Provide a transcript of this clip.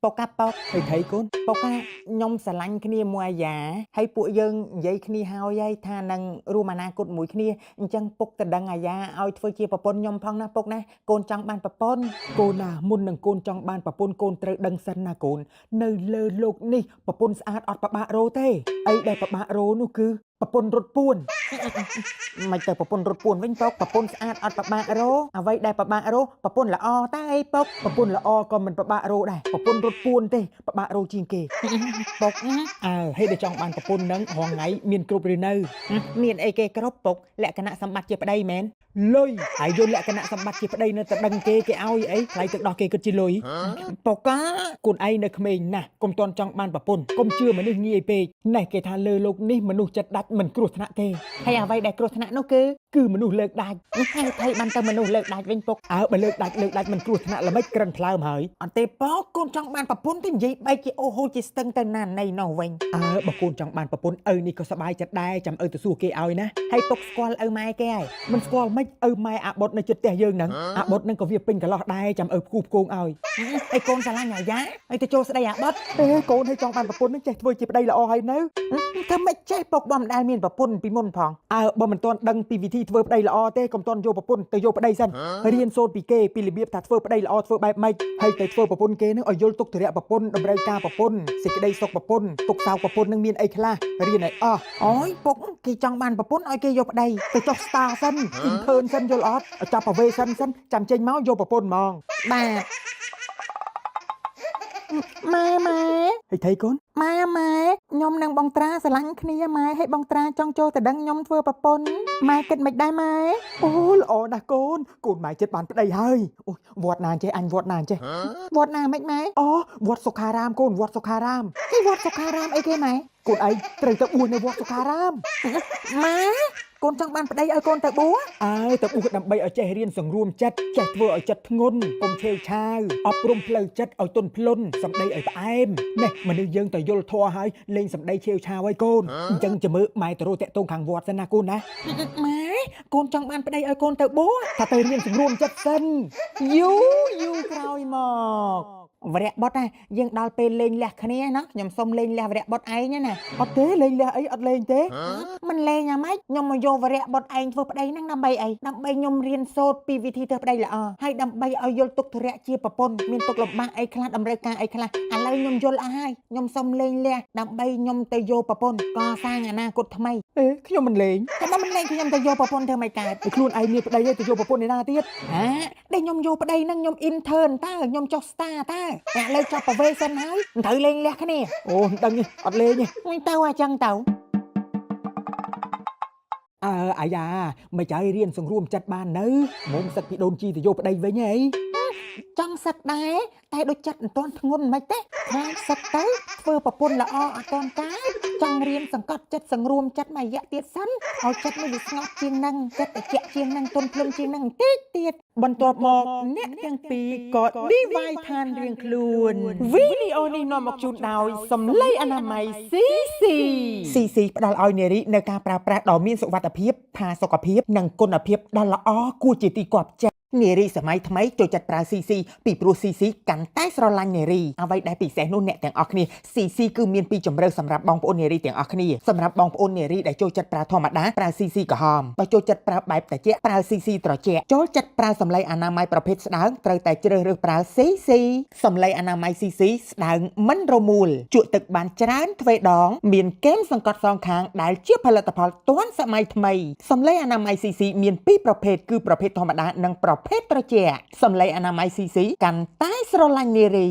Bọc cặp bọc thì thấy con bọc á nhom xà lanh kia mua giá hayពួកយើងនិយាយគ្នាហើយថានឹងរួមអនាគតមួយគ្នាអញ្ចឹងពុកតដឹងអាយ៉ាឲ្យធ្វើជាប្រពន្ធខ្ញុំផងណាពុកណាកូនចង់បានប្រពន្ធកូនណាមុននឹងកូនចង់បានប្រពន្ធកូនត្រូវដឹងសិនណាកូននៅលើលោកនេះប្រពន្ធស្អាតអត់ប្របាក់រោទេអីដែលប្របាក់រោនោះគឺប្រពន្ធរត់ពួនមិនទៅប្រពន្ធរត់ពួនវិញពុកប្រពន្ធស្អាតអត់ប្របាក់រោអ្វីដែលប្របាក់រោប្រពន្ធល្អតើអីពុកប្រពន្ធល្អក៏មិនប្របាក់រោដែរប្រពន្ធរត់ពួនទេប្របាក់រោជាងគេពុកហេតុតែចង់បានប្រពន្ធនឹងរងថ្ងៃមានគ្រប់ឬនៅមានអីគេគ្រប់ពុកលក្ខណៈសម្បត្តិជាប្តីមែនលុយហើយយកលក្ខណៈសម្បត្តិជាប្តីនៅតែដឹងគេឲ្យអីថ្លៃទឹកដោះគេគិតជាលុយពុកកូនឯងនៅក្មេងណាស់កុំតន់ចង់បានប្រពន្ធកុំជឿមនុស្សងាយពេកណេះគេថាលើលោកនេះមនុស្សចិត្តដាច់មិនគ្រោះថ្នាក់ទេហើយអ្វីដែលគ្រោះថ្នាក់នោះគឺមនុស្សលើកដាច់នោះហើយថៃបានទៅមនុស្សលើកដាច់វិញពុកបើលើកដាច់មិនគ្រោះថ្នាក់ល្មិចក្រិនថ្លើមហើយអត់ទេពុកកូនចង់បានប្រពន្ធទេនិយាយបែកជាអូហូជាស្ទឹងទៅណាណៃនោះវិញបើកូនចង់បានប្រពន្ធឪនេះក៏សប្បាយចិត្តដែរចាំឪទៅសួរគេឲ្យណាហើយពុកស្គាល់ឪម៉ែគេហើយមិនស្គាល់មិនឪម៉ែអាបុតនៅចិត្តផ្ទះយើងហ្នឹងអាបុតហ្នឹងក៏វាពេញកន្លោះដែរចាំឪគូផ្គងឲ្យហើយកូនស្រឡាញ់អាយ៉ាហើយទៅចូលស្ដីអាបុតកូនឲ្យចង់បានប្រពន្ធហ្នឹងចេះធ្វើជាប្តីល្អហើយនៅធ្វើមិនចេះពុកបំដែលមានប្រពន្ធពីមុនផងបើមិនទាន់ដឹងពីវិធីធ្វើប្តីល្អទេកុំទាន់យកប្រពន្ធទៅយកប្តីសិនរៀនសូត្រពីគេពីរបៀបថាធ្វើប្តីល្អធ្វើបែបម៉េចហើយទៅធ្វើប្រពន្ធគេនឹងឲ្យយល់ទុកធរៈប្រពន្ធតម្រូវការប្រពន្ធសេចក្តីសុខប្រពន្ធទុកសោកប្រពន្ធនឹងមានអីខ្លះរៀនឲ្យអស់អូយពុកគេចង់បានប្រពន្ធឲ្យគេយកប្តីទៅចុះស្តាសិនអ៊ីនធឺនសិនយល់អត់ចាប់ប្រវេសិនចាំចេញមកយកប្រពន្ធហ្មងបាទម៉ែហើយថៃកូនម៉ែខ្ញុំនឹងបងត្រាស្រឡាញ់គ្នាម៉ែហើយបងត្រាចង់ចូលទៅដឹងខ្ញុំធ្វើប្រពន្ធម៉ែគិតមិនដែរម៉ែអូល្អណាស់កូនម៉ែចិត្តបានប្តីហើយអូវត្តណាចេះអញវត្តណាចេះវត្តណាមិនម៉ែអូវត្តសុខារាមកូនវត្តសុខារាមហើយវត្តសុខារាមអីគេម៉ែកូនឯងត្រូវទៅបួសនៅវត្តសុខារាមម៉ែកូនចង់បានប្តីឲ្យកូនទៅបួសទៅបួសដើម្បីឲ្យចេះរៀនសង្រួមចិត្តចេះធ្វើឲ្យចិត្តធ្ងន់កុំឆេវឆាវអប់រំផ្លូវចិត្តឲ្យទន់ភ្លន់សម្ដីឲ្យផ្អែមនេះមនុស្សយើងទៅយល់ធម៌ហើយលេងសម្ដីឆេវឆាវឲ្យកូនអញ្ចឹងចាំមើលម៉ែទៅរកតាក់ទងខាងវត្តសិនណាកូនណាម៉ែកូនចង់បានប្តីឲ្យកូនទៅបួសថាទៅរៀនសង្រួមចិត្តសិនយូរក្រោយមកវរៈបុតណាយើងដល់ពេលលេងលះគ្នាណាខ្ញុំសុំលេងលះវរៈបុតឯងណាអត់ទេលេងលះអីអត់លេងទេមិនលេងអាម៉េចខ្ញុំមកយកវរៈបុតឯងធ្វើប្តីហ្នឹងដើម្បីអីដើម្បីខ្ញុំរៀនសូត្រពីវិធីធ្វើប្តីល្អហើយដើម្បីឲ្យយល់ទុកធរៈជាប្រពន្ធមានទុកលំបាកអីខ្លះតម្រូវការអីខ្លះឥឡូវខ្ញុំយល់អស់ហើយខ្ញុំសុំលេងលះដើម្បីខ្ញុំទៅយកប្រពន្ធកសាងអនាគតថ្មីខ្ញុំមិនលេងខ្ញុំទៅយកប្រពន្ធធ្វើមិនកើតខ្លួនឯងមានប្តីហើយទៅយកប្រពន្ធឯណាទៀតដែលខ្ញុំយកប្តីហ្នឹងខ្ញុំអ៊ីនធឺនតើខ្ញុំចុះស្តាតើឥឡូវចាប់ប្រវេសិនហើយត្រូវលេងលះគ្នាអូមិនដឹងទេអត់លេងទេមិនទៅអញ្ចឹងទៅអាយ៉ាមិនចៃរៀនសង្រួមចិត្តបាននៅមុំសឹកពីដូនជីទៅយកប្តីវិញហីចង់សឹកដែរតែដូចចិត្តមិនទាន់ធ្ងន់មិនទេខ្លាចសឹកទៅធ្វើប្រពន្ធល្អអត់ទាន់ការចង់រៀនសង្កត់ចិត្តសង្រួមចិត្តមួយរយៈទៀតសិនឲ្យចិត្តនេះវាស្ងប់ជាងនឹងចិត្តត្រជាក់ជាងនឹងទន់ភ្លន់ជាងនឹងបន្តិចទៀតបន្ទាប់មកអ្នកទាំងពីរក៏ DIY ឋានរៀងខ្លួនវីដេអូនេះនាំមកជូនដោយសំឡេងអនាម័យ CC ផ្ដល់ឲ្យនារីនៅការប្រើប្រាស់ដ៏មានសុវត្ថិភាពផាសុកភាពនិងគុណភាពដ៏ល្អគួរជាទីគាប់ចិត្តនារីសម័យថ្មីចូលចិត្តប្រើ CC ពីព្រោះ CC កាន់តែស្រឡាញ់នារីអ្វីដែលពិសេសនោះអ្នកទាំងអស់គ្នា CC គឺមានពីជម្រើសសម្រាប់បងប្អូននារីទាំងអស់គ្នាសម្រាប់បងប្អូននារីដែលចូលចិត្តប្រើធម្មតាប្រើ CC ក្រហមបើចូលចិត្តប្រើបែបត្រជាក់ប្រើ CC ត្រជាក់ចូលចិត្តប្រើសម្លេងអនាម័យប្រភេទស្ដើងត្រូវតែជ្រើសរើសប្រើ CC សម្លេងអនាម័យ CC ស្ដើងមិនរមូលជក់ទឹកបានច្រើនទ្វេដងមានគែមសង្កត់សងខាងដែលជាផលិតផលទាន់សម័យថ្មីសម្លេងអនាម័យ CC មានពីរប្រភេទគឺប្រភេទធម្មតានិងប្រភេទត្រជាក់សម្លេងអនាម័យ CC កាន់តែស្រឡាញ់នារី